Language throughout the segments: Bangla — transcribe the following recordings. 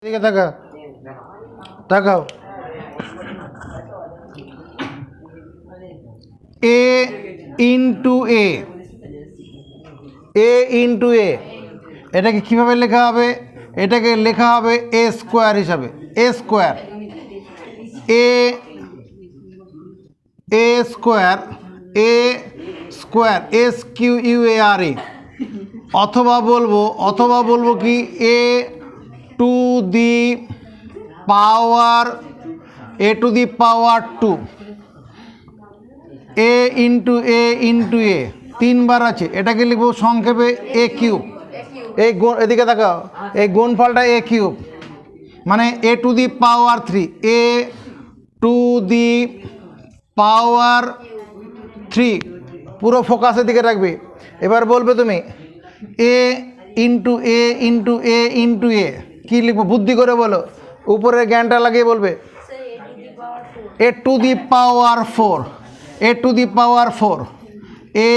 এদিকে তাকাও তাকাও এ ইন্টু এ এটাকে কীভাবে লেখা হবে? এটাকে লেখা হবে এ স্কোয়ার হিসাবে। এ square a square S Q U A আর এ, অথবা বলবো কি এ to the power 2 A into এ তিনবার আছে, এটাকে লিখবো সংক্ষেপে এ কিউব। এই এদিকে তাকাও, এই গুণফলটা এ কিউব মানে এ to the power 3, A to the power 3। পুরো ফোকাসের দিকে রাখবে। এবার বলবে তুমি এ ইন্টু এ কী লিখবো? বুদ্ধি করে বলো, উপরের জ্ঞানটা লাগিয়ে বলবে a to the power 4, a to the power 4, a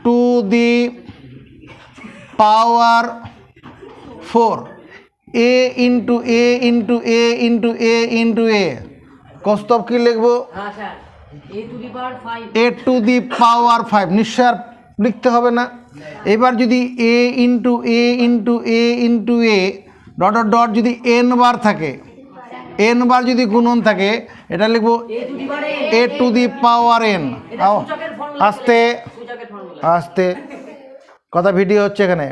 to the power 4, a into a কস্তব কী লিখবো? A to the power 5। নিশ্চয় আর লিখতে হবে না। এবার যদি এ ইন্টু এ ডট যদি n বার থাকে, n বার যদি গুণন থাকে, এটা লিখবো a to the power n। আস্তে আস্তে কথা ভিডিও হচ্ছে এখানে।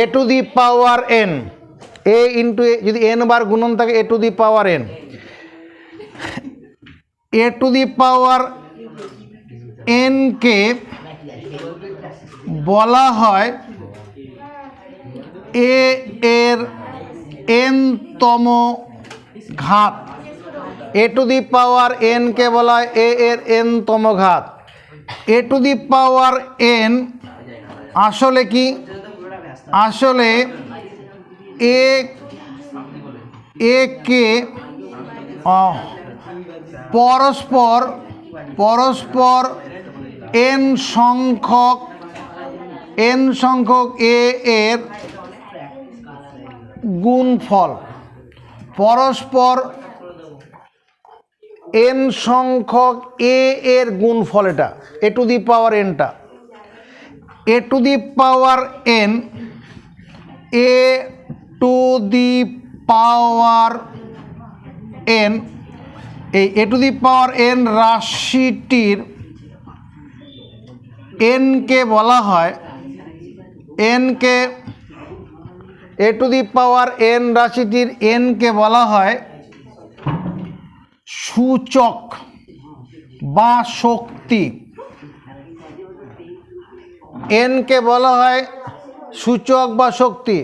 A to the power n, a into a যদি n বার গুণন থাকে, a to the power n। A to the power n কে বলা হয় এ এর n-তম ঘাত। এ টু দি পাওয়ার n কে বলা হয় এ এর n-তম ঘাত। এ টু দি পাওয়ার n আসলে কি? আসলে এ কে পরস্পর n সংখ্যক এ এর গুণফল। পরস্পর n সংখ্যক এ এর গুণফল, এটা এ টু দি পাওয়ার nটা। A to the power n, a to the power n, এই a to the power n রাশিটির n কে বলা হয় a to the power n রাশিটির n কে বলা হয় সূচক বা শক্তি। n কে বলা হয় সূচক বা শক্তি,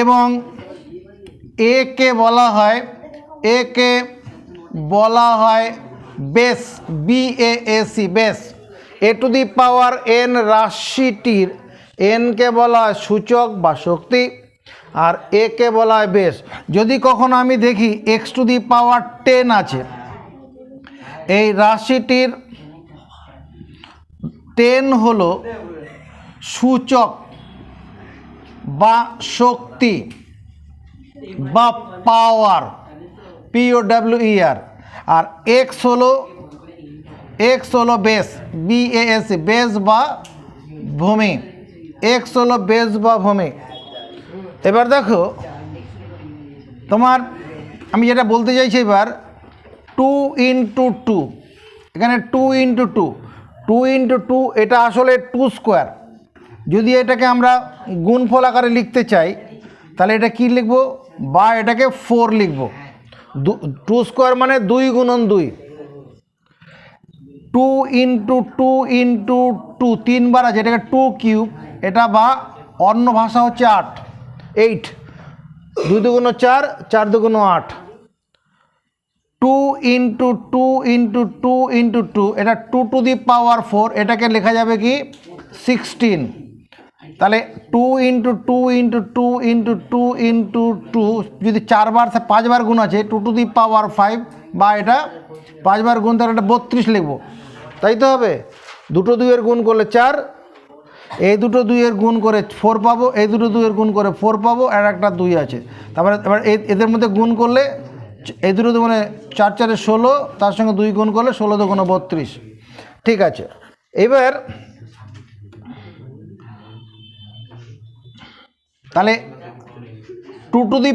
এবং এ কে বলা হয় base, BASE base. A to the power n রাশিটির n কে বলা হয় সূচক বা শক্তি, আর এ কে বলা হয় বেস। যদি কখনো আমি দেখি x টু দি পাওয়ার 10 আছে, এই রাশিটির 10 হলো সূচক বা শক্তি বা পাওয়ার, POWER, আর x হলো বেস, BASE বেস বা ভূমি। x হলো বেস বা ভূমি। এবার দেখো তোমার, আমি যেটা বলতে চাইছি এবার 2 ইন্টু 2, এখানে 2 ইন্টু 2 এটা আসলে 2 স্কোয়ার। যদি এটাকে আমরা গুণফল আকারে লিখতে চাই, তাহলে এটা কি লিখব? বা এটাকে 4 লিখব। 2 স্কোয়ার মানে 2 গুণন 2। 2 ইন্টু 2 তিনবার আছে, এটাকে 2 কিউব। এটা বা অন্য ভাষা হচ্ছে 8। 2 দুগুণ 4, 4 দুগুণ 8। 2 ইন্টু 2 এটা 2 টু দি পাওয়ার 4, এটাকে লেখা যাবে কি 16। তাহলে 2 ইন্টু 2 যদি 5 বার গুণ আছে, 2 টু দি পাওয়ার 5, বা এটা 5 বার গুণ, তাহলে এটা 32 লিখব। তাই তো হবে। দুটো 2 এর গুণ করলে 4, এই দুটো 2-এর গুণ করে 4 পাবো, এই দুটো 2-এর গুণ করে 4 পাবো, আর একটা 2 আছে। তারপরে এবার এদের মধ্যে গুণ করলে এই দুটো মানে 4 4 16, তার সঙ্গে 2 গুণ করলে 16 2 32। ঠিক আছে, এবার তাহলে 2 টু দি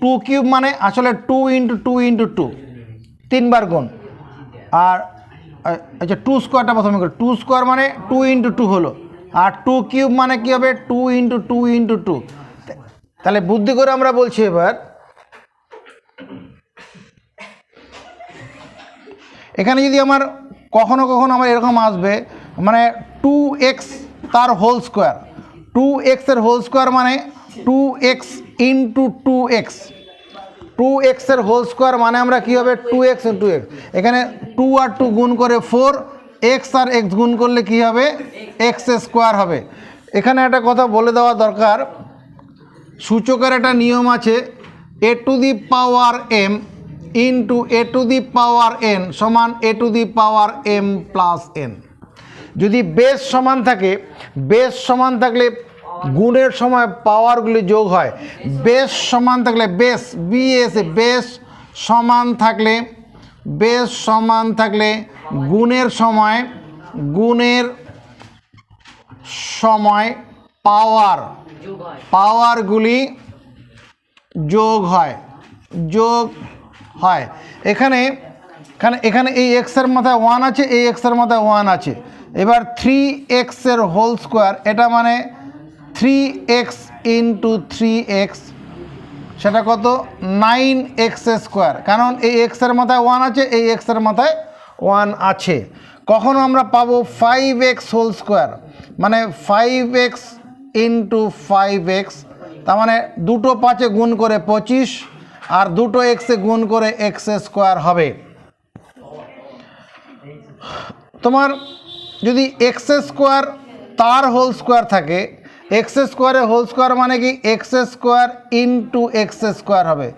2 কিউব মানে আসলে 2 ইন্টু 2 ইন্টু 2, 3 বার গুণ। আর আচ্ছা 2 স্কোয়ারটা প্রথমে করি, 2 স্কোয়ার মানে 2 ইন্টু 2 হলো, আর 2 কিউব মানে কী হবে 2 ইন্টু 2 ইন্টু 2। তাহলে বুদ্ধি করে আমরা বলছি এবার এখানে যদি আমার কখনো কখনো আমার এরকম আসবে মানে 2x তার হোল স্কোয়ার, 2x এর হোল স্কোয়ার মানে 2x ইন্টু 2x, 2x এর হোল স্কোয়ার মানে আমরা কী হবে 2x ইন্টু x। এখানে 2 আর 2 গুণ করে 4, x আর x গুণ করলে কি হবে x স্কোয়ার হবে। এখানে একটা কথা বলে দেওয়া দরকার, সূচকের একটা নিয়ম আছে, a two the power m into a two the power n সমান a two the power m plus n। যদি বেস সমান থাকে, বেস সমান থাকলে গুণের সময় পাওয়ারগুলি যোগ হয়। বেস সমান থাকলে বেস বেস সমান থাকলে, বেস সমান থাকলে গুণের সময় পাওয়ারগুলি যোগ হয়। এখানে এই এক্সের মাথায় 1 আছে, এই এক্সের মাথায় 1 আছে। এবার 3x এর হোল স্কোয়ার, এটা মানে 3x ইন্টু 3x, সেটা কত 9x স্কোয়ার, কারণ এই এক্সের মাথায় 1 আছে, এই এক্সের মাথায় 1 আছে। কখনো আমরা পাবো 5x হোল স্কোয়ার, মানে 5x ইন্টু 5x, তার মানে দুটো 5-এ গুণ করে 25, আর দুটো এক্সে গুণ করে x স্কোয়ার হবে। তোমার যদি x স্কোয়ার তার হোল স্কোয়ার থাকে, x স্কোয়ারের হোল স্কোয়ার মানে কি x square into x square হবে।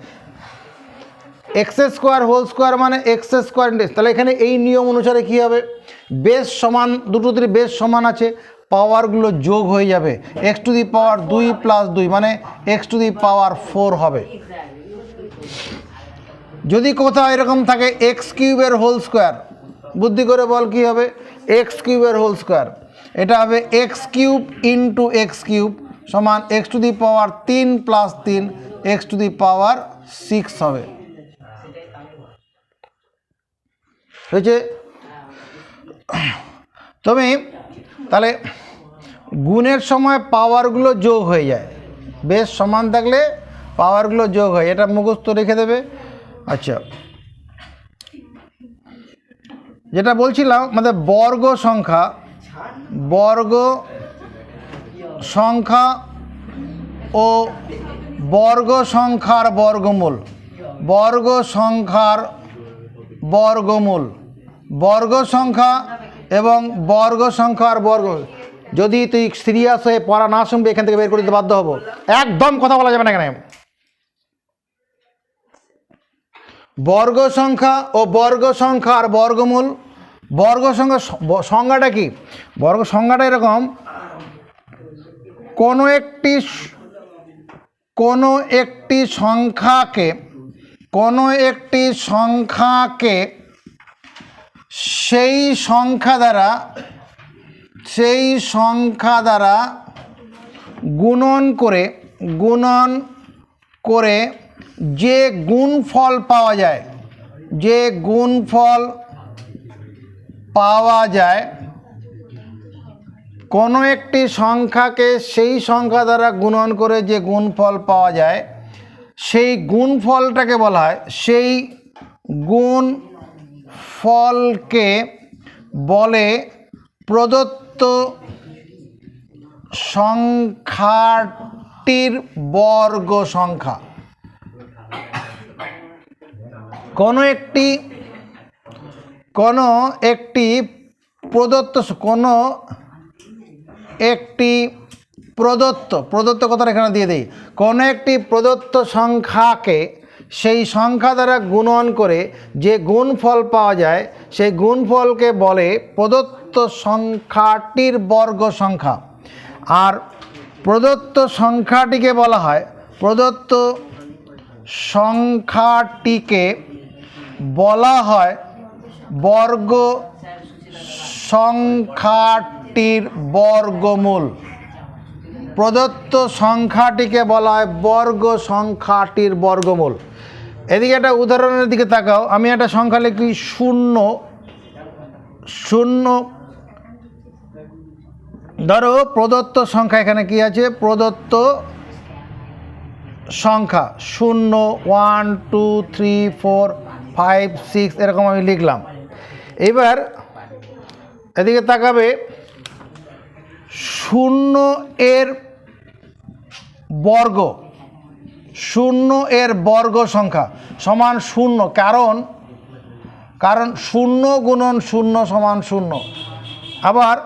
x স্কোয়ার হোল স্কোয়ার মানে x স্কোয়ার ইন্টু, তাহলে এখানে এই নিয়ম অনুসারে কী হবে, বেস সমান, দুটোতে বেস সমান আছে, পাওয়ারগুলো যোগ হয়ে যাবে, x to the power 2 plus 2 মানে x টু দি পাওয়ার 4 হবে। যদি কোথাও এরকম থাকে x কিউবের হোল স্কোয়ার, বুদ্ধি করে বল কি হবে x কিউবের হোল স্কোয়ার, এটা হবে x cube into x cube সমান x to the power 3 plus 3 x to the power 6 হবে। হয়েছে? তুমি তাহলে গুণের সময় পাওয়ারগুলো যোগ হয়ে যায়, বেশ সমান থাকলে পাওয়ারগুলো যোগ হয়, এটা মুখস্থ রেখে দেবে। আচ্ছা, যেটা বলছিলাম আমাদের বর্গ সংখ্যা ও বর্গ সংখ্যার বর্গমূল, বর্গ সংখ্যার বর্গ সংখ্যা এবং বর্গ সংখ্যার বর্গমূল। যদি তুই সিরিয়াস হয়ে পড়া না শুনবে, এখান থেকে বের করে দিতে বাধ্য হবো, একদম কথা বলা যাবে না এখানে। বর্গ সংখ্যা ও বর্গ সংখ্যার বর্গমূল। বর্গ সংখ্যা সংজ্ঞাটা কি? বর্গ সংজ্ঞাটা এরকম, কোনো একটি সংখ্যাকে সেই সংখ্যা দ্বারা গুণন করে যে গুণফল পাওয়া যায়, কোনো একটি সংখ্যাকে সেই সংখ্যা দ্বারা গুণন করে যে গুণফল পাওয়া যায়, সেই গুণফলটাকে বলা হয়, সেই গুণফলকে বলে প্রদত্ত সংখ্যাটির বর্গ সংখ্যা। কোনো একটি প্রদত্ত কথাটা এখানে দিয়ে দেই, কোনো একটি প্রদত্ত সংখ্যাকে সেই সংখ্যা দ্বারা গুণন করে যে গুণফল পাওয়া যায়, সেই গুণফলকে বলে প্রদত্ত সংখ্যাটির বর্গ সংখ্যা। আর প্রদত্ত সংখ্যাটিকে বলা হয় বর্গ সংখ্যাটির বর্গমূল। প্রদত্ত সংখ্যাটিকে বলা হয় বর্গ সংখ্যাটির বর্গমূল। এদিকে একটা উদাহরণের দিকে তাকাও। আমি একটা সংখ্যা লিখি 0 0। ধরো প্রদত্ত সংখ্যা, এখানে কি আছে? প্রদত্ত সংখ্যা 0 1 2 3 4 5 6 এরকম আমি লিখলাম। এবার এদিকে তাকাবে, 0 এর বর্গ, 0 এর বর্গ সংখ্যা সমান 0, কারণ 0 গুণন 0 সমান 0। আবার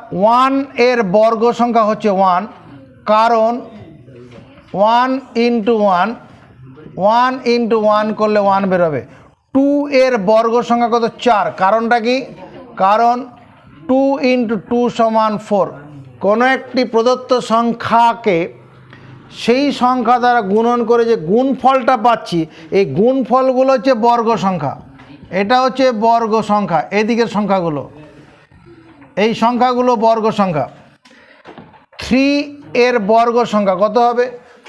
1 এর বর্গ সংখ্যা হচ্ছে 1, কারণ 1 ইন্টু 1 করলে 1 বেরোবে। 2 এর বর্গ সংখ্যা কত? 4, কারণটা কি? কারণ 2 ইন্টু 2 সমান 4। কোনো একটি প্রদত্ত সংখ্যাকে সেই সংখ্যা দ্বারা গুণন করে যে গুণফলটা পাচ্ছি, এই গুণফলগুলো হচ্ছে বর্গ সংখ্যা। এটা হচ্ছে বর্গ সংখ্যা। এদিকের সংখ্যাগুলো, এই সংখ্যাগুলো বর্গ সংখ্যা। 3 এর বর্গ সংখ্যা কত হবে?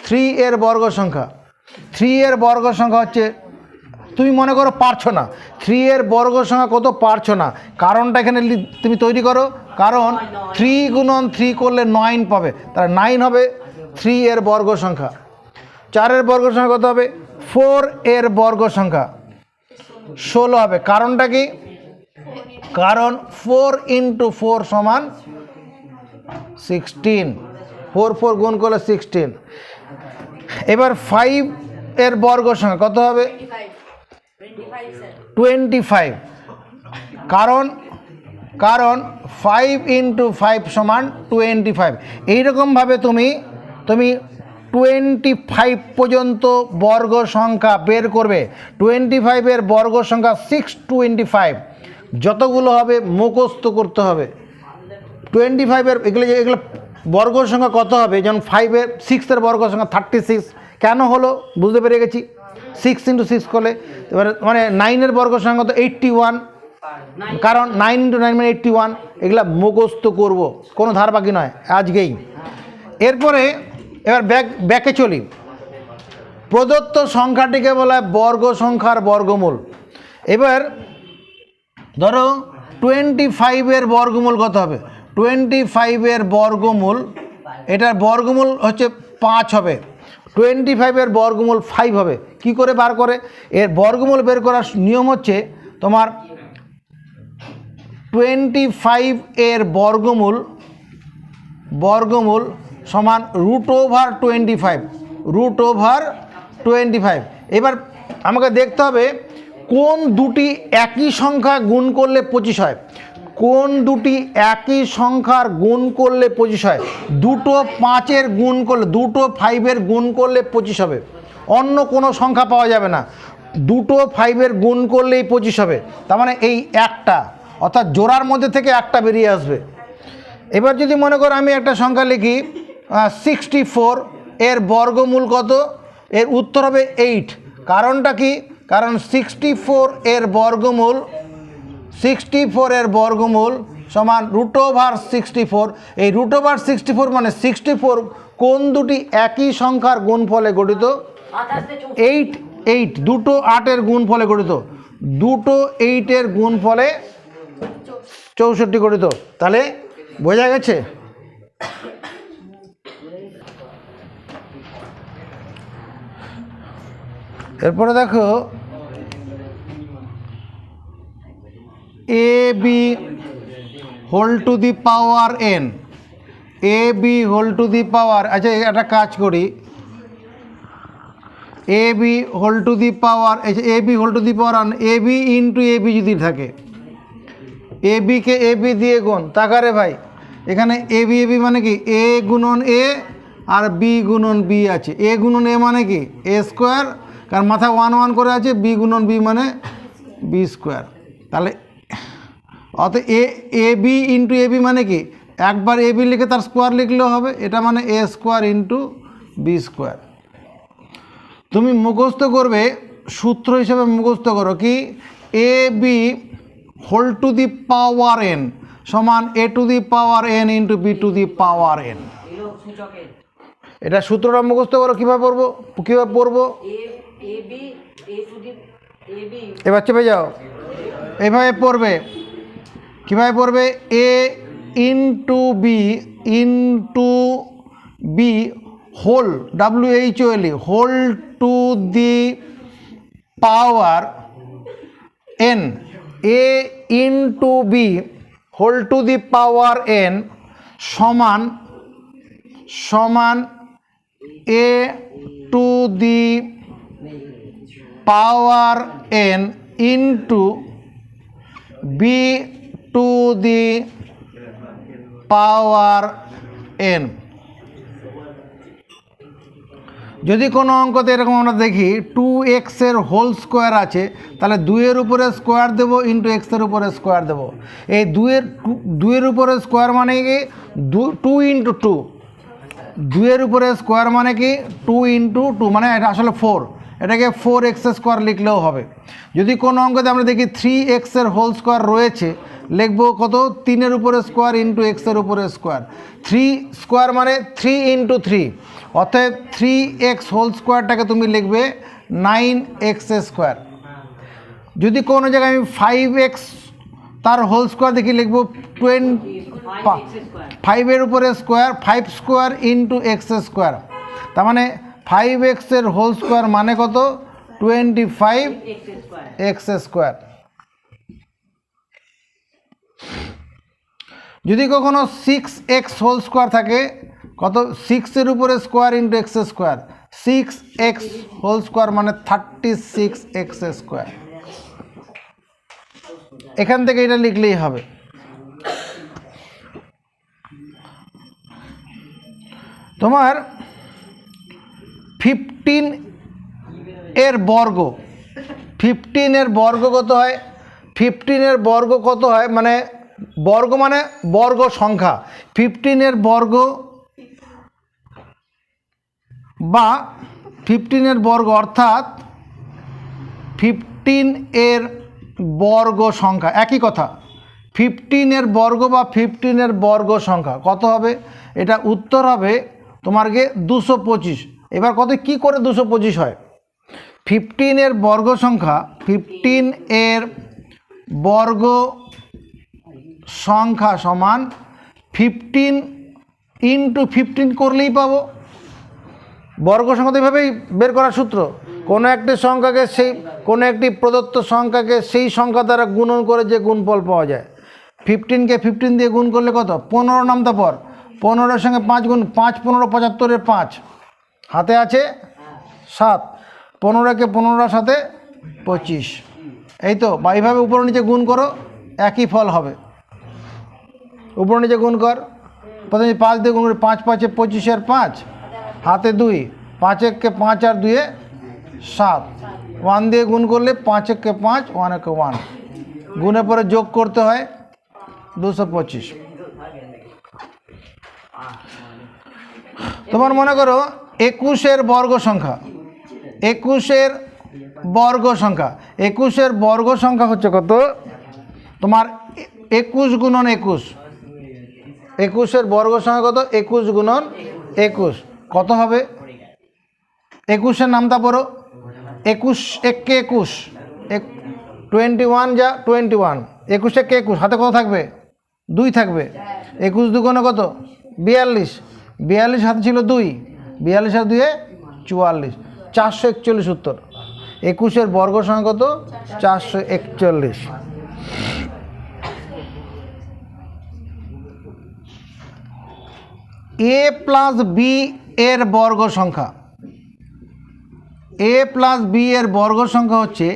3 এর বর্গ সংখ্যা, 3 এর বর্গ সংখ্যা হচ্ছে, তুমি মনে করো পারছো না 3 এর বর্গ সংখ্যা কত, পারছো না, কারণটা এখানে তুমি তৈরি করো। কারণ 3 গুণন 3 করলে 9 পাবে, তাহলে 9 হবে 3 এর বর্গ সংখ্যা। 4 এর বর্গ সংখ্যা কত হবে? 4 এর বর্গ সংখ্যা 16 হবে। কারণটা কি? কারণ 4 ইন্টু 4 সমান 16, 4 গুণ করলে 16। এবার 5 এর বর্গ সংখ্যা কত হবে? 25, কারণ 5 ইন্টু 5 সমান 25। এইরকমভাবে তুমি 25 পর্যন্ত বর্গ সংখ্যা বের করবে। 25 এর বর্গ সংখ্যা 625, যতগুলো হবে মুখস্থ করতে হবে। 25 এর এগুলো বর্গ সংখ্যা কত হবে? যেমন 6 এর বর্গ সংখ্যা 36। কেন হলো বুঝতে পেরে গেছি, 6 ইন্টু 6 করলে। এবারে মানে 9 এর বর্গ সংখ্যা তো 81, কারণ 9 ইন্টু 9 মানে 81। এগুলা মুখস্থ করব, কোনো ধার বাকি নয় আজকেই। এরপরে এবার ব্যাকে চলি। প্রদত্ত সংখ্যাটিকে বলা হয় বর্গ সংখ্যার বর্গমূল। এবার ধরো 25 এর বর্গমূল কত হবে? 25 এর বর্গমূল, এটার বর্গমূল হচ্ছে 5 হবে। 25 এর বর্গমূল 5 হবে। কি করে বার করে? এর বর্গমূল বের করার নিয়ম হচ্ছে তোমার 25 এর বর্গমূল সমান √25। এবার আমাকে দেখতে হবে কোন দুটি একই সংখ্যা গুণ করলে 25 হয়। কোন দুটি একই সংখ্যার গুণ করলে 25 হয়? দুটো 5 এর গুণ করলে, দুটো 5 এর গুণ করলে 25 হবে। অন্য কোনো সংখ্যা পাওয়া যাবে না, দুটো 5 এর গুণ করলেই 25 হবে। তার মানে এই একটা, অর্থাৎ জোড়ার মধ্যে থেকে একটা বেরিয়ে আসবে। এবার যদি মনে করো আমি একটা সংখ্যা লিখি 64, এর বর্গমূল কত? এর উত্তর হবে 8। কারণটা কি? কারণ 64 এর বর্গমূল সমান √64। এই √64 মানে 64 কোন দুটি একই সংখ্যার গুণফলে গঠিত? 8, দুটো 8 এর গুণফলে গঠিত, দুটো 8 এর গুণফলে 64 গঠিত। তাহলে বোঝা গেছে? এরপরে দেখো ab whole to the power n, ab whole to the power, আচ্ছা একটা কাজ করি, ab whole to the power, ab whole to the power ab into ab যদি থাকে, ab কে ab দিয়ে গুণ। তাকারে ভাই এখানে ab মানে কি? a গুণন a আর b গুণন b আছে। a গুণন a মানে কি? a স্কোয়ার, কারণ মাথায় 1 1 করে আছে। b গুণন b মানে b স্কোয়ার। তাহলে অত ab ইন্টু ab মানে কি? একবার এ বি লিখে তার স্কোয়ার লিখলেও হবে, এটা মানে a square into b square. তুমি মুখস্থ করবে, সূত্র হিসেবে মুখস্থ করো কি, a b whole to the power n সমান a to the power n into b to the power n. এটা সূত্রটা মুখস্থ করো। কীভাবে পড়বো এবার চেপে যাও, এইভাবে পড়বে। কীভাবে পড়বে, a into b whole WHOL whole to the power n, a into b whole to the power n সমান a to the power n into b to the power n. যদি কোনো অঙ্কতে এরকম আমরা দেখি 2x এর হোল স্কোয়ার আছে, তাহলে 2 এর উপরে স্কোয়ার দেবো ইন্টু এক্সের উপরে স্কোয়ার দেবো। এই 2 এর উপরে স্কোয়ার মানে কি 2 ইন্টু 2, 2 এর উপরে স্কোয়ার মানে কি 2 ইন্টু 2 মানে এটা আসলে 4, এটাকে 4x স্কোয়ার লিখলেও হবে। যদি কোনো অঙ্কতে আমরা দেখি 3x এর হোল স্কোয়ার রয়েছে, লিখবো কত, 3 এর উপরে স্কোয়ার ইন্টু এক্সের উপরে স্কোয়ার। 3 স্কোয়ার মানে 3 ইন্টু 3, অর্থাৎ 3x হোল স্কোয়ারটাকে তুমি লিখবে 9x স্কোয়ার। যদি কোনো জায়গায় আমি 5x তার হোল স্কোয়ার দেখি, লিখবো 5 এর উপরে square 5 square into x square. তার মানে 5x এর হোল স্কোয়ার মানে কত, 25x স্কোয়ার। যদি কখনো 6x হোল স্কোয়ার থাকে, কত, 6 এর উপরে square into x square, 6x whole square মানে 36x স্কোয়ার। এখান থেকে এটা লিখলেই হবে। তোমার 15 এর বর্গ, 15 এর বর্গ কত হয়, 15 এর বর্গ কত হয়, মানে বর্গ মানে বর্গ সংখ্যা, 15 এর বর্গ বা 15 এর বর্গ অর্থাৎ 15 এর বর্গ সংখ্যা একই কথা। 15 এর বর্গ বা 15 এর বর্গ সংখ্যা কত হবে, এটা উত্তর হবে তোমার গে 225। এবার কত কি করে 225 হয়, 15 এর বর্গ সংখ্যা, 15 এর বর্গ সংখ্যা সমান 15 ইন্টু 15 করলেই পাবো। বর্গ সংখ্যা তো এভাবেই বের করার সূত্র, কোনো একটি সংখ্যাকে কোনো একটি প্রদত্ত সংখ্যাকে সেই সংখ্যা দ্বারা গুণন করে যে গুণফল পাওয়া যায়। 15কে 15 দিয়ে গুণ করলে কত, 15 নামতা পর, 15-এর সঙ্গে 5 গুণ, 5 15 75-এর 5 হাতে আছে 7, 15কে 15-এর সাথে 25, এই তো। বা এইভাবে উপর নিচে গুণ করো, একই ফল হবে। উপর নিচে গুণ কর, প্রথমে 5 দিয়ে গুণ করি, 5 5-এ 25-এর 5 হাতে 2, 5-একে 5 আর 2-এ 7, 1 দিয়ে গুণ করলে 5-একে 5 1-একে 1, গুণের পরে যোগ করতে হয় 225। তোমার মনে করো 21 এর বর্গ সংখ্যা, 21 এর বর্গ সংখ্যা, 21 এর বর্গ সংখ্যা হচ্ছে কত, তোমার 21 গুণন 21, 21 এর বর্গ সংখ্যা কত, 21 গুণন 21 কত হবে, 21-এর নামটা পড়ো, 21 1-কে 21, 21 যা 21, 21 1-কে 21 হাতে কত থাকবে, 2 থাকবে, 21 দুগুণে কত 42, 42 হাতে ছিল 2, 42 আর 2-এ 44, 441 উত্তর। 21 এর বর্গ সংখ্যা কত, 441। a প্লাস বি এর বর্গ সংখ্যা, a প্লাস বি এর বর্গ সংখ্যা হচ্ছে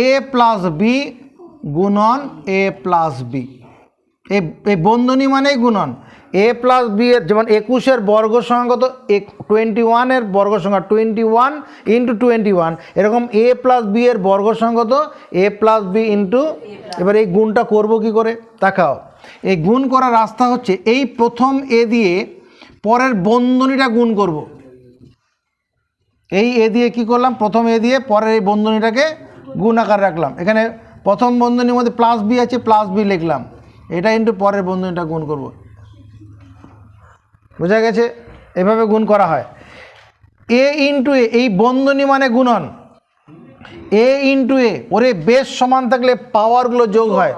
a প্লাস বি গুণন a প্লাস বি। এই বন্ধনী মানেই গুণন। এ প্লাস বি এর যেমন 21-এর বর্গ সংখ্যা কত, 21-এর বর্গ সংখ্যা 21 ইন্টু 21, এরকম এ প্লাস বি এর বর্গ সংখ্যা কত, এ প্লাস বি ইন্টু। এবার এই গুণটা করব কি করে তাকাও। এই গুণ করার রাস্তা হচ্ছে এই প্রথম এ দিয়ে পরের বন্ধনীটা গুণ করব। এই এ দিয়ে কি করলাম, প্রথম এ দিয়ে পরের এই বন্ধনীটাকে গুণ আকার রাখলাম। এখানে প্রথম বন্ধনীর মধ্যে প্লাস বি আছে, প্লাস বি লিখলাম, এটা ইন্টু পরের বন্ধনীটা গুণ করব। বোঝা গেছে? এভাবে গুণ করা হয়। এ ইন্টু এ, এই বন্ধনী মানে গুণন। এ ইন্টু এ, ওরে বেশ সমান থাকলে পাওয়ারগুলো যোগ হয়।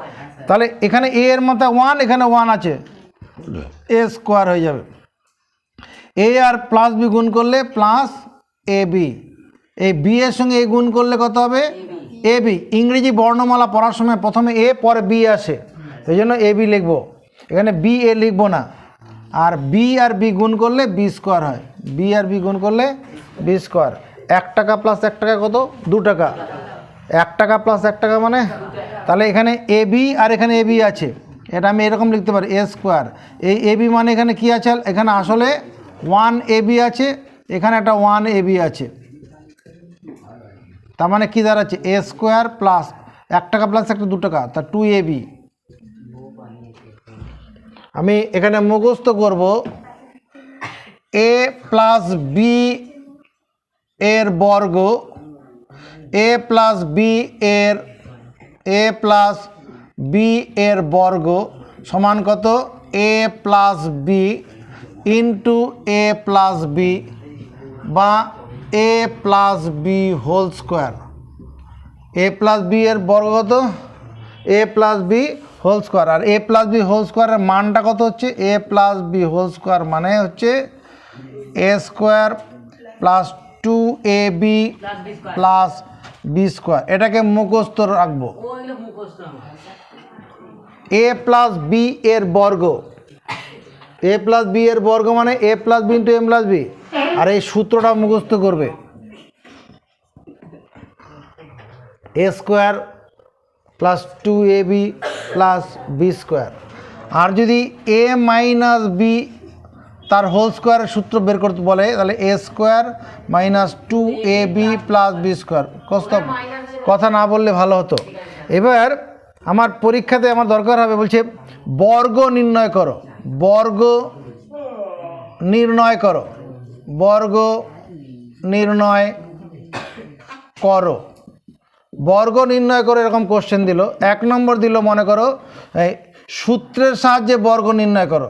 তাহলে এখানে এ এর মাথা 1, এখানে 1 আছে, এ স্কোয়ার হয়ে যাবে। এ আর প্লাস বি গুণ করলে প্লাস এ বি, এই বি এর সঙ্গে এ গুণ করলে কত হবে, এ বি। ইংরেজি বর্ণমালা পড়ার সময় প্রথমে এ পরে বি আসে, এই জন্য এ বি লিখবো, এখানে বি এ লিখবো না। আর বি আর বি গুণ করলে বি স্কোয়ার হয়, বি আর বি গুণ করলে বি স্কোয়ার। 1 টাকা প্লাস 1 টাকা কত, 2 টাকা। 1 টাকা প্লাস 1 টাকা মানে, তাহলে এখানে এ বি আর এখানে এ বি আছে, এটা আমি এরকম লিখতে পারি এ স্কোয়ার। এই এ বি মানে এখানে কি আছে, এখানে আসলে 1 এ বি আছে, এখানে একটা 1 এ বি আছে, তার মানে কি দাঁড়াচ্ছে এ স্কোয়ার প্লাস 1 টাকা প্লাস একটা 2 টাকা, তা 2 এ বি। আমি এখানে মুখস্থ করব এ প্লাস বি এর বর্গ, এ প্লাস বি এর, এ প্লাস বি এর বর্গ সমান কত, এ প্লাস বি ইন্টু এ প্লাস বি বা এ প্লাস বি হোল স্কোয়ার। এ প্লাস বি এর বর্গ কত, এ প্লাস বি হোল স্কোয়ার। আর এ প্লাস বি হোল স্কোয়ারের মানটা কত হচ্ছে, এ প্লাস বি হোল স্কোয়ার মানে হচ্ছে এ square plus 2 a b plus b square. এটাকে মুখস্থ রাখবো। এ প্লাস বি এর বর্গ, এ প্লাস বি এর বর্গ মানে a plus b into m plus b. আর এই সূত্রটা মুখস্থ করবে, a square plus 2 a b plus b square. আর যদি এ মাইনাস বি তার হোল স্কোয়ারের সূত্র বের করতে বলে, তাহলে a square minus 2 a b plus b square. কথা না বললে ভালো হতো। এবার আমার পরীক্ষাতে আমার দরকার হবে, বলছে বর্গ নির্ণয় করো, বর্গ নির্ণয় করো, বর্গ নির্ণয় করো, বর্গ নির্ণয় করে এরকম কোশ্চেন দিল। 1 নম্বর দিল, মনে করো এই সূত্রের সাহায্যে বর্গ নির্ণয় করো।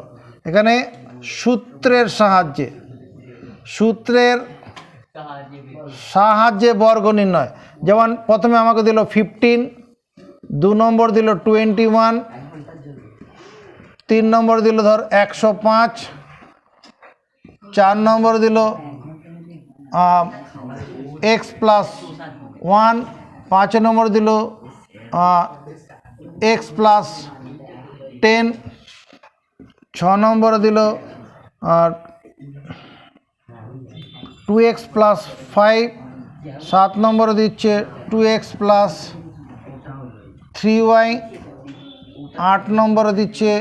এখানে সূত্রের সাহায্যে, সূত্রের সাহায্যে বর্গ নির্ণয়। যেমন প্রথমে আমাকে দিল 15, 2 নম্বর দিল 21, 3 নম্বর দিল ধর 105, 4 নম্বর দিল এক্স প্লাস 1, 5 নম্বর দিল এক্স প্লাস 10, 6 নম্বর দিল 2x প্লাস 5, 7 নম্বর দিচ্ছে 2x প্লাস 3y, 8 নম্বর দিচ্ছে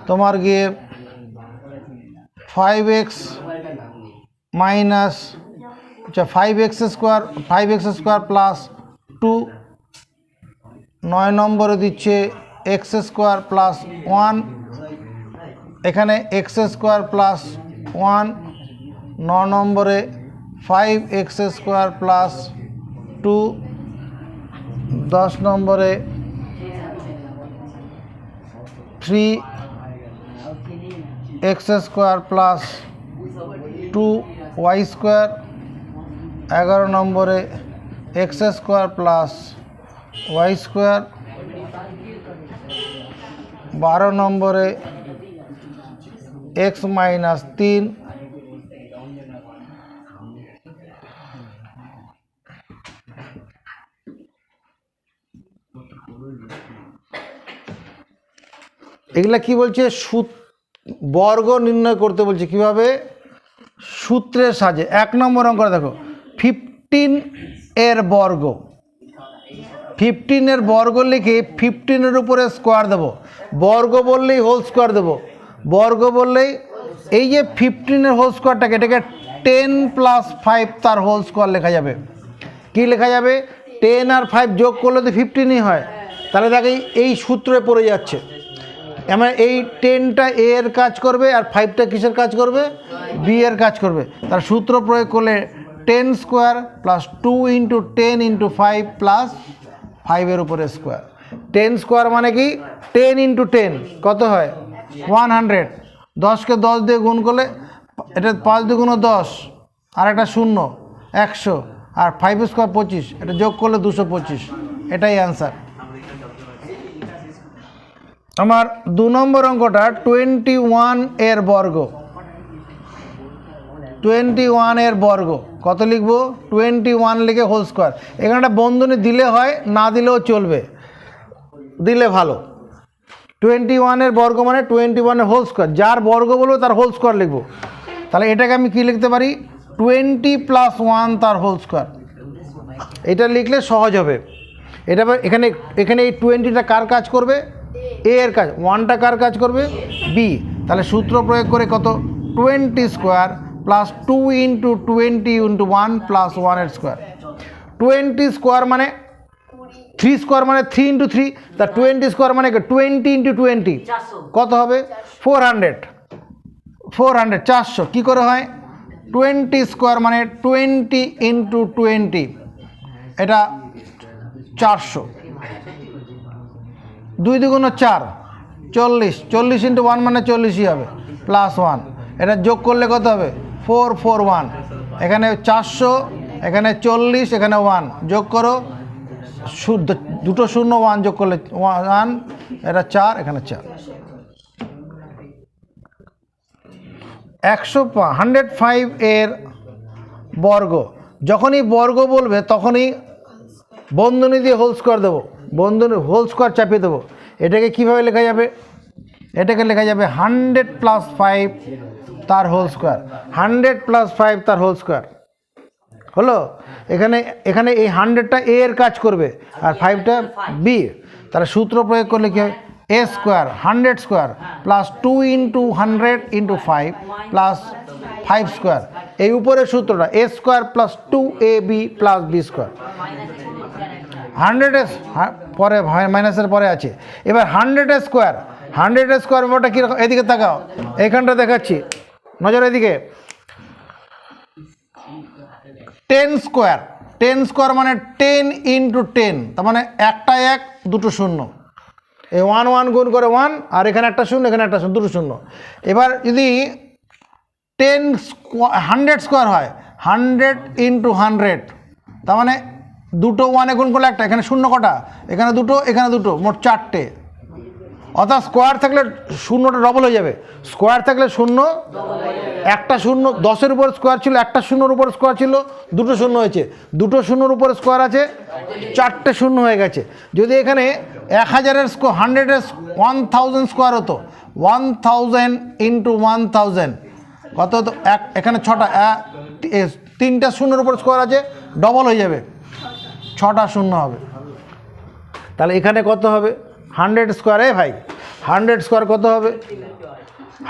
তোমার গিয়ে 5x minus 5x square, 5x square plus 2, 9 নম্বরে দিচ্ছে এক্স স্কোয়ার প্লাস 1, এখানে এক্স স্কোয়ার প্লাস 1, 9 নম্বরে 5x স্কোয়ার প্লাস 2, 10 নম্বরে 3x square plus 2y square, 11 নম্বরে x square plus y square, 12 নম্বরে এক্স মাইনাস 3, এগুলা কি বলছে, বর্গ নির্ণয় করতে বলছে। কিভাবে, সূত্রের সাহায্যে। 1 নম্বর অঙ্ক দেখো, 15 এর বর্গ, 15-এর বর্গ লিখে 15-এর উপরে স্কোয়ার দেবো, বর্গ বললেই হোল স্কোয়ার দেবো, বর্গ বললেই এই যে 15-এর হোল স্কোয়ারটাকে এটাকে 10 + 5 তার হোল স্কোয়ার লেখা যাবে। কি লেখা যাবে? 10 আর 5 যোগ করলে তো 15ই হয়। তাহলে দেখো এই সূত্রে পড়ে যাচ্ছে, এমন এই 10টা এ এর কাজ করবে আর 5টা কিসের কাজ করবে? বি এর কাজ করবে। তার সূত্র প্রয়োগ করলে 10 স্কোয়ার প্লাস 2 × 10 × 5 প্লাস 5-এর উপরে স্কোয়ার। 10 স্কোয়ার মানে কি? 10 × 10 কত হয়? 100। 10কে 10 দিয়ে গুণ করলে এটা 5 × 2 = 10, আর একটা 0 100, আর 5 স্কোয়ার 25, এটা যোগ করলে 225। এটাই অ্যান্সার। আমার 2 নম্বর অঙ্কটা 21 এর বর্গ। 21 এর বর্গ কত লিখব? 21 লিখে হোল স্কোয়ার। এখানে একটা বন্ধনী দিলে হয়, না দিলেও চলবে, দিলে ভালো। 21 এর বর্গ মানে 21 এর হোল স্কোয়ার, যার বর্গ বলবো তার হোল স্কোয়ার লিখব। তাহলে এটাকে আমি কি লিখতে পারি? 20 + 1 তার হোল স্কোয়ার। এটা লিখলে সহজ হবে। এটা এখানে এখানে এই 20টা কার কাজ করবে? এ এর কাজ। 1টা কার কাজ করবে? বি। তাহলে সূত্র প্রয়োগ করে কত? 20 স্কোয়ার প্লাস 2 × 20 × 1 প্লাস 1-এর স্কোয়ার। 20 স্কোয়ার মানে 3 স্কোয়ার মানে 3 × 3, তা 20 স্কোয়ার মানে 20 × 20 কত হবে? 400। 400 কী করে হয়? 20 স্কোয়ার মানে 20 × 20, এটা 400। 2 × 2 = 4, 40। 40 × 1 মানে 40ই হবে, প্লাস 1। এটা যোগ করলে কত হবে? 441। এখানে 400, এখানে 40, এখানে 1 যোগ করো, শুদ্ধ দুটো 0 1 যোগ করলে 1, এটা 4, এখানে 4। 105 এর বর্গ। যখনই বর্গ বলবে তখনই বন্ধনী দিয়ে হোল স্কোয়ার দেবো, বন্ধনী হোল স্কোয়ার চাপিয়ে দেবো। এটাকে কিভাবে লেখা যাবে? এটাকে লেখা যাবে 100 + 5 তার হোল স্কোয়ার। 100 + 5 তার হোল স্কোয়ার হলো। এখানে এই 100টা এ এর কাজ করবে আর 5টা বি। তাহলে সূত্র প্রয়োগ করলে কি হয়? A square 100 square plus 2 × 100 × 5 plus 5 square. এই উপরের সূত্রটা a square plus 2ab plus b square. 100 পরে মাইনাসের পরে আছে। এবার 100 স্কোয়ার, 100 স্কোয়ার ব্যাপারটা কীরকম? এদিকে তাকাও, এইখানটা দেখাচ্ছি, নজর এদিকে। 10 স্কোয়ার, 10 স্কোয়ার মানে 10 × 10, তার মানে একটা 1 দুটো 0। এই 1 1 গুণ করে 1, আর এখানে একটা 0, এখানে একটা 0, দুটো 0। এবার যদি 100 স্কোয়ার হয়, 100 × 100, তার মানে দুটো 1 গুণ করলে একটা, এখানে 0 কটা? এখানে দুটো, এখানে দুটো, মোট 4টে। অর্থাৎ স্কোয়ার থাকলে 0টা ডবল হয়ে যাবে। স্কোয়ার থাকলে 0, একটা 0, 10-এর উপর স্কোয়ার ছিল, একটা 0-এর উপর স্কোয়ার ছিল, দুটো 0 হয়েছে, দুটো 0-এর উপর স্কোয়ার আছে, 4টে 0 হয়ে গেছে। যদি এখানে 1000-এর স্কোয়ার 100-এর 1000 স্কোয়ার হতো, 1000 × 1000 কত হতো? এখানে 6টা, 3টা 0-এর উপর স্কোয়ার আছে, ডবল হয়ে যাবে, 6টা 0 হবে। তাহলে এখানে কত হবে? 100 স্কোয়ার। ভাই 100 স্কোয়ার কত হবে?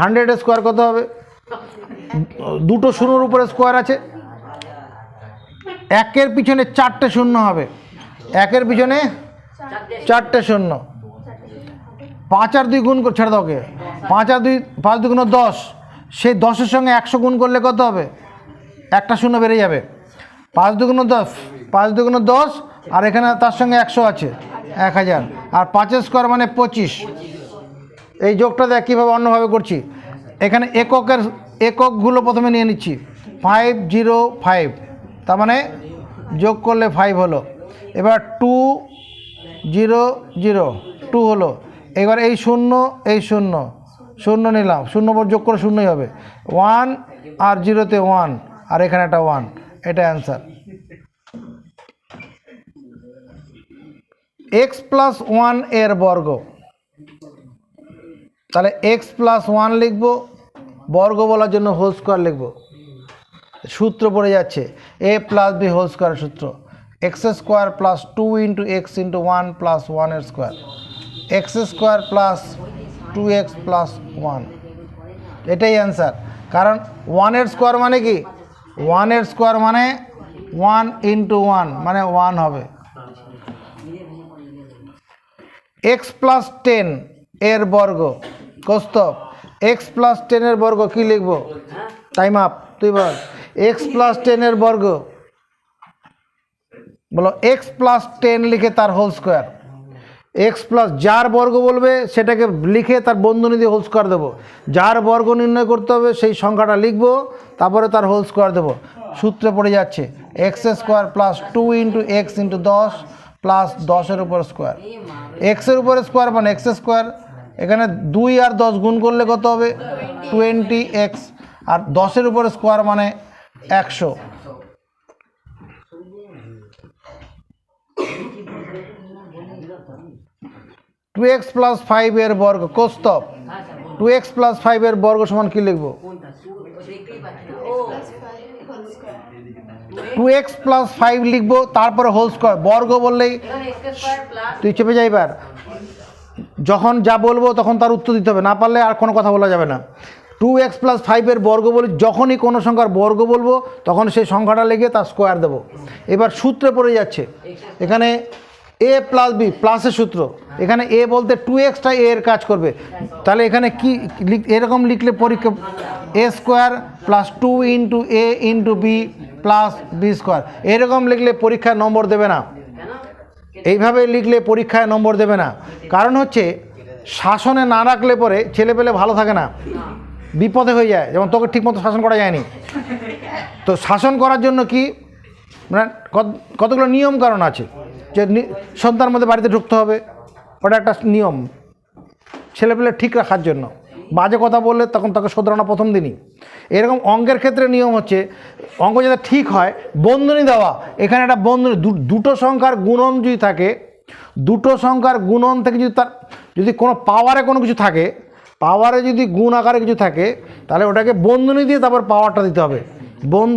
100 স্কোয়ার কত হবে? দুটো 0-এর উপরে স্কোয়ার আছে, একের পিছনে 4টে 0 হবে, একের পিছনে 4টে 0। 5 আর 2 গুণ করে ছেড়ে দাও, ওকে 5 আর 2, 5 2 × 10, সেই 10-এর সঙ্গে 100 গুণ করলে কত হবে? একটা 0 বেড়ে যাবে। 5 2 × 10, 5 2 × 10, আর এখানে তার সঙ্গে 100 আছে, 1000। আর 5 স্কোয়ার মানে 25। এই যোগটা দেখ কীভাবে অন্যভাবে করছি। এখানে এককগুলো প্রথমে নিয়ে নিচ্ছি, 505, তার মানে যোগ করলে 5 হলো। এবার 2 0 0 2 হলো। এবার এই 0 এই 0 0 নিলাম, 0 পর যোগ করে 0ই হবে। 1 আর 0-তে 1, আর এখানে একটা 1, এটা অ্যান্সার। x + 1 এর বর্গ। তাহলে x + 1 লিখব, বর্গ বলার জন্য হোল স্কোয়ার লিখব। সূত্র পড়ে যাচ্ছে a + b হোল স্কোয়ার সূত্র। X square plus 2 into x into 1 plus 1 এর square, x square plus 2x plus 1, এটাই অ্যান্সার। কারণ 1 এর স্কোয়ার মানে কি, 1 এর স্কোয়ার মানে 1 ইন্টু 1 মানে 1 হবে। এক্স প্লাস 10 এর বর্গ, কৌস্তব এক্স প্লাস 10 এর বর্গ কি লিখবো? টাইম আপ, তুই বল। এক্স প্লাস 10 এর বর্গ, বলো এক্স প্লাস 10 লিখে তার হোল স্কোয়ার, এক্স প্লাস যার বর্গ বলবে সেটাকে লিখে তার বন্ধনী দিয়ে হোল স্কোয়ার দেবো, যার বর্গ নির্ণয় করতে হবে সেই সংখ্যাটা লিখবো, তারপরে তার হোল স্কোয়ার দেবো। সূত্রে পড়ে যাচ্ছে x square plus 2 into x into 10 plus 10-এর উপর স্কোয়ার, এক্সের উপরে স্কোয়ার মানে এক্স স্কোয়ার, এখানে 2 আর 10 গুণ করলে কত হবে? 20x, আর 10-এর উপরে স্কোয়ার মানে 100। টু এক্স প্লাস 5 এর বর্গ, কৌস্তব 2x প্লাস 5 এর বর্গ সমান কি লিখবো? 2x প্লাস 5 লিখবো, তারপরে হোল স্কোয়ার। বর্গ বললেই তুই চেপে যাইবার, যখন যা বলবো তখন তার উত্তর দিতে হবে, না পারলে আর কোনো কথা বলা যাবে না। 2x প্লাস 5 এর বর্গ বলি, যখনই কোনো সংখ্যার বর্গ বলবো তখন সেই সংখ্যাটা লিখে তার স্কোয়ার দেবো। এবার সূত্রে পড়ে যাচ্ছে এখানে এ প্লাস বি, প্লাসের সূত্র, এখানে এ বলতে 2xটা এর কাজ করবে, তাহলে এখানে কি এরকম লিখলে পরীক্ষা a square plus 2 into a into b plus b square, এরকম লিখলে পরীক্ষায় নম্বর দেবে না। এইভাবে লিখলে পরীক্ষায় নম্বর দেবে না, কারণ হচ্ছে শাসনে না রাখলে পরে ছেলেপেলে ভালো থাকে না, বিপদে হয়ে যায়। যেমন তোকে ঠিকমতো শাসন করা যায়নি, তো শাসন করার জন্য কি মানে কতগুলো নিয়ম কারণ আছে, যে সন্তানের মধ্যে বাড়িতে ঢুকতে হবে, ওটা একটা নিয়ম ছেলেপেলে ঠিক রাখার জন্য। বাজে কথা বললে তখন তাকে শোধরানো প্রথম দিনই। এরকম অঙ্কের ক্ষেত্রে নিয়ম হচ্ছে অঙ্ক যাতে ঠিক হয়, বন্ধনী দেওয়া। এখানে একটা বন্ধনী, দুটো সংখ্যার গুণন যদি থাকে, দুটো সংখ্যার গুণন থেকে যদি কোনো পাওয়ারে কোনো কিছু থাকে, পাওয়ারে যদি গুণ আকারে কিছু থাকে, তাহলে ওটাকে বন্ধনী দিয়ে তারপর পাওয়ারটা দিতে হবে।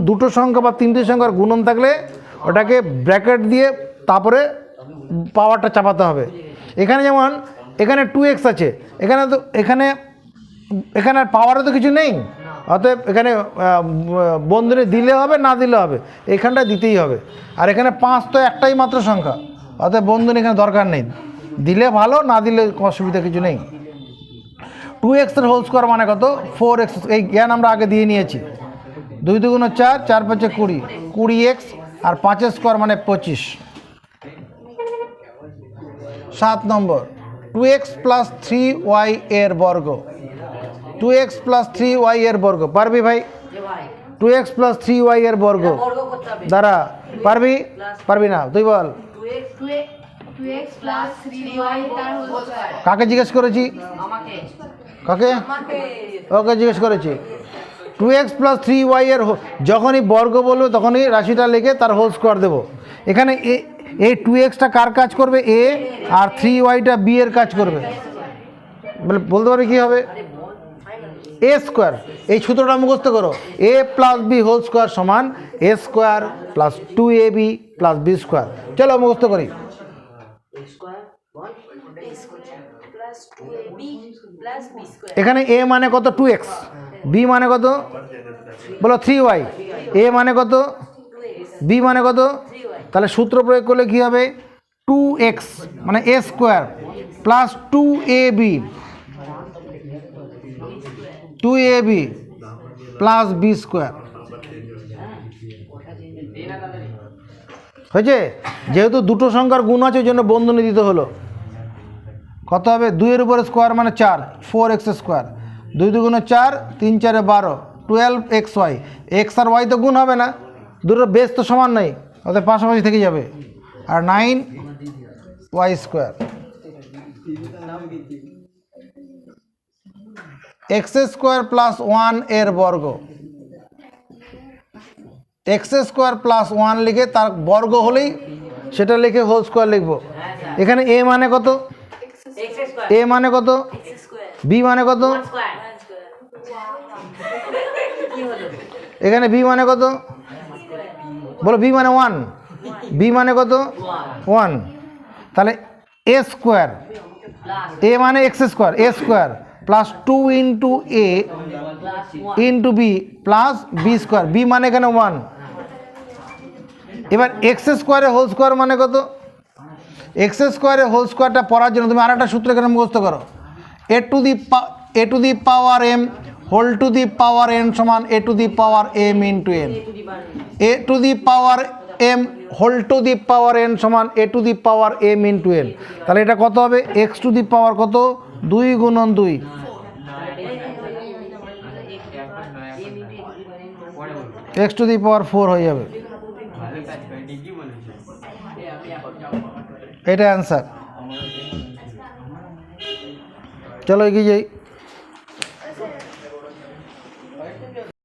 দুটো সংখ্যা বা তিনটে সংখ্যার গুণন থাকলে ওটাকে ব্র্যাকেট দিয়ে তারপরে পাওয়ারটা চাপাতে হবে। এখানে যেমন এখানে 2x আছে, এখানে তো এখানে আর পাওয়ারে তো কিছু নেই, অতএব এখানে বন্ধনী দিলে হবে না দিলে হবে, এখানটা দিতেই হবে। আর এখানে 5 তো একটাই মাত্র সংখ্যা, অতএব বন্ধনী এখানে দরকার নেই, দিলে ভালো না দিলে অসুবিধা কিছু নেই। 2x এর হোল স্কোয়ার মানে কত? 4x, এই জ্ঞান আমরা আগে দিয়ে নিয়েছি। 2 2 4, 4 5 20, 20x, আর 5 স্কোয়ার মানে 25। 7 নম্বর 2x প্লাস 3y এর বর্গ, 2x প্লাস 3y এর বর্গ, পারবি ভাই? 2x প্লাস 3y এর বর্গ দ্বারা পারবি? পারবি না, তুই বল। কাকে জিজ্ঞেস করেছি? কাকে? ওকে জিজ্ঞেস করেছি। 2x প্লাস 3y এর যখনই বর্গ বলবো তখনই রাশিটা লিখে তার হোল স্কোয়ার দেবো। এখানে এই 2xটা কার কাজ করবে? এ, আর 3yটা বি এর কাজ করবে। বলতে পারবে কী হবে? এ স্কোয়ার, এই সূত্রটা মুখস্থ করো, a plus b whole square সমান a square plus 2ab plus b square. চলো মুখস্থ করি। এখানে এ মানে কত? 2x, বি মানে কত? বলো 3y, এ মানে কত? বি মানে কত? তাহলে সূত্র প্রয়োগ করলে কী হবে? 2x মানে a square plus 2ab plus b square হয়েছে। যেহেতু দুটো সংখ্যার গুণ আছে ওই জন্য বন্ধনী দিতে হলো। কত হবে? 2 এর উপরে স্কোয়ার মানে 4, 4x স্কোয়ার, 2 2 4, 3 4 12, 12xy। এক্স আর ওয়াই তো গুণ হবে না, দুটো বেস তো সমান নেই, ওদের পাশাপাশি থেকে যাবে। আর 9y square. X square plus 1 এর বর্গ, এক্স স্কোয়ার প্লাস 1 লিখে তার বর্গ হলেই সেটা লিখে হোল স্কোয়ার লিখবো। এখানে এ মানে কত? এ মানে কত? বি মানে কত? এখানে বি মানে কত? বলো বি মানে 1, বি মানে কত 1, তাহলে এ স্কোয়ার, এ মানে x square, a square plus 2 into a into b plus b square, b মানে এখানে 1। এবার এক্স স্কোয়ারে হোল স্কোয়ার মানে কত, এক্স স্কোয়ারে হোল স্কোয়ারটা পড়ার জন্য তুমি আরেকটা সূত্র এখানে মুখস্থ করো, a to the power m whole to the power n সমান a to the power m into n, a to the power m whole to the power n সমান a to the power m into n. তাহলে এটা কত হবে, এক্স টু দি পাওয়ার কত 2 গুণন 2, এক্স টু দি পাওয়ার 4 হয়ে যাবে। এটা অ্যান্সার। চলো এগিয়ে যাই।